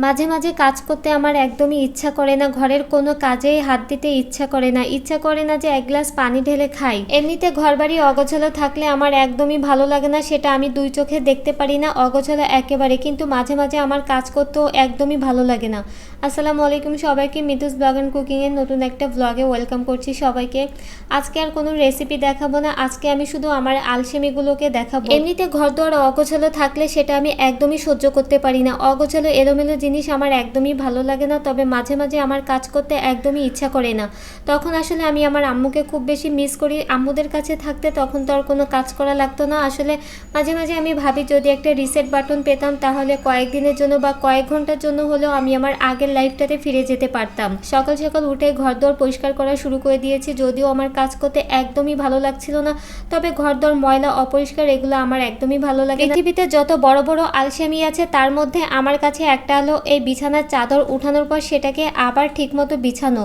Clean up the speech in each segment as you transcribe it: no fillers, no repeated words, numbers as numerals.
মাঝে মাঝে কাজ করতে আমার একদমই ইচ্ছা করে না, ঘরের কোনো কাজেই হাত দিতে ইচ্ছা করে না, ইচ্ছা করে না যে এক গ্লাস পানি ঢেলে খাই। এমনিতে ঘরবাড়ি অগোছালো থাকলে আমার একদমই ভালো লাগে না, সেটা আমি দুই চোখে দেখতে পারি না, অগোছালো একেবারে। কিন্তু মাঝে মাঝে আমার কাজ করতেও একদমই ভালো লাগে না। আসসালামু আলাইকুম সবাইকে, মিতুস ব্লগ অ্যান্ড কুকিংয়ের নতুন একটা ব্লগে ওয়েলকাম করছি সবাইকে। আজকে আর কোনো রেসিপি দেখাবো না, আজকে আমি শুধু আমার আলসেমিগুলোকে দেখাবো। এমনিতে ঘর দোয়ার অগোছালো থাকলে সেটা আমি একদমই সহ্য করতে পারি না, অগোছালো এলোমেলো জিনিস আমার একদমই ভালো লাগে না। তবে মাঝে মাঝে আমার কাজ করতে একদমই ইচ্ছা করে না, তখন আসলে আমি আমার আম্মুকে খুব বেশি মিস করি। আম্মুদের কাছে থাকতে তখন তো আর কোনো কাজ করা লাগতো না। আসলে মাঝে মাঝে আমি ভাবি যদি একটা রিসেট বাটন পেতাম তাহলে কয়েকদিনের জন্য বা কয়েক ঘন্টার জন্য হলেও আমি আমার আগের লাইফটাতে ফিরে যেতে পারতাম। সকাল সকাল উঠে ঘরদোর পরিষ্কার করা শুরু করে দিয়েছি, যদিও আমার কাজ করতে একদমই ভালো লাগছিল না। তবে ঘরদোর ময়লা অপরিষ্কার এগুলো আমার একদমই ভালো লাগে। পৃথিবীতে যত বড় বড় আলসেমি আছে তার মধ্যে আমার কাছে একটা হলো এই বিছানার চাদর উঠানোর পর সেটাকে আবার ঠিকমতো বিছানো।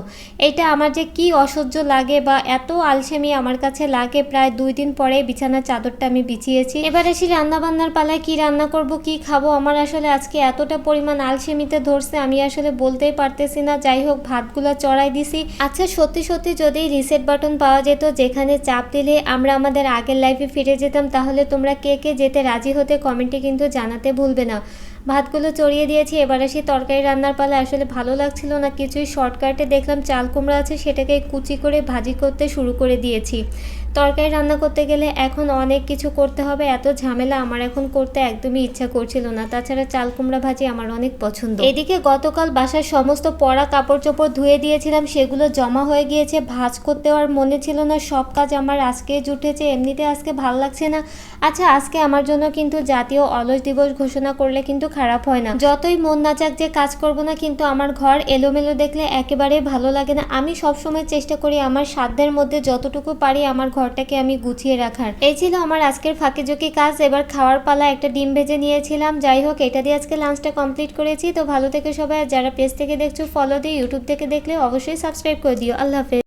এটা আমার যে কি অসহ্য লাগে বা এত আলসেমি আমার কাছে লাগে, প্রায় 2 দিন পরে বিছানার চাদরটা আমি বিছিয়েছি। এবার আসি রান্না বান্নার পালায়, কি রান্না করব কি খাবো। আমার আসলে আজকে এতটা পরিমাণ আলসেমিতে ধরছে আমি আসলে বলতেই পারতেছি না। যাই হোক, ভাতগুলো চড়াই দিছি। আচ্ছা, সত্যি সত্যি যদি রিসেট বাটন পাওয়া যেত যেখানে চাপ দিলে আমরা আমাদের আগের লাইফে ফিরে যেতাম, তাহলে তোমরা কে কে যেতে রাজি হতে কমেন্টে কিন্তু জানাতে ভুলবে না। ভাতগুলো চড়িয়ে দিয়েছি, এবার আসি তরকারি রান্নার পালা। আসলে ভালো লাগছিল না কিছুই, শর্টকাটে দেখলাম চাল কুমড়া আছে, সেটাকে কুচি করে ভাজি করতে শুরু করে দিয়েছি। তরকারি রান্না করতে গেলে এখন অনেক কিছু করতে হবে, এত ঝামেলা আমার এখন করতে একদমই ইচ্ছা করছিল না। তাছাড়া চাল কুমড়া ভাজি আমার অনেক পছন্দ। এদিকে গতকাল বাসার সমস্ত পরা কাপড় চোপড় ধুয়ে দিয়েছিলাম, সেগুলো জমা হয়ে গিয়েছে, ভাঁজ করতে আর মনে ছিল না। সব কাজ আমার আজকে জুটেছে, এমনিতে আজকে ভালো লাগছে না। আচ্ছা, আজকে আমার জন্য কিন্তু জাতীয় অলস দিবস ঘোষণা করলে কিন্তু খারাপ হয় না। যতই মন না চাক যে কাজ করব না, কিন্তু আমার ঘর এলোমেলো দেখলে একেবারে ভালো লাগে না। আমি সবসময় চেষ্টা করি আমার সাধ্যের মধ্যে যতটুকু পারি আমার ঘরটাকে আমি গুছিয়ে রাখার। এই ছিল আমার আজকের ফাঁকিঝুঁকি কাজ। এবার খাওয়ার পালা, একটা ডিম ভেজে নিয়েছিলাম। যাই হোক, এটা দিয়ে আজকে লাঞ্চটা কমপ্লিট করেছি। তো ভালো থেকে সবাই, যারা পেজ থেকে দেখছো ফলো দিয়ে, ইউটিউব থেকে দেখলে অবশ্যই সাবস্ক্রাইব করে দিও। আল্লাহ হাফেজ।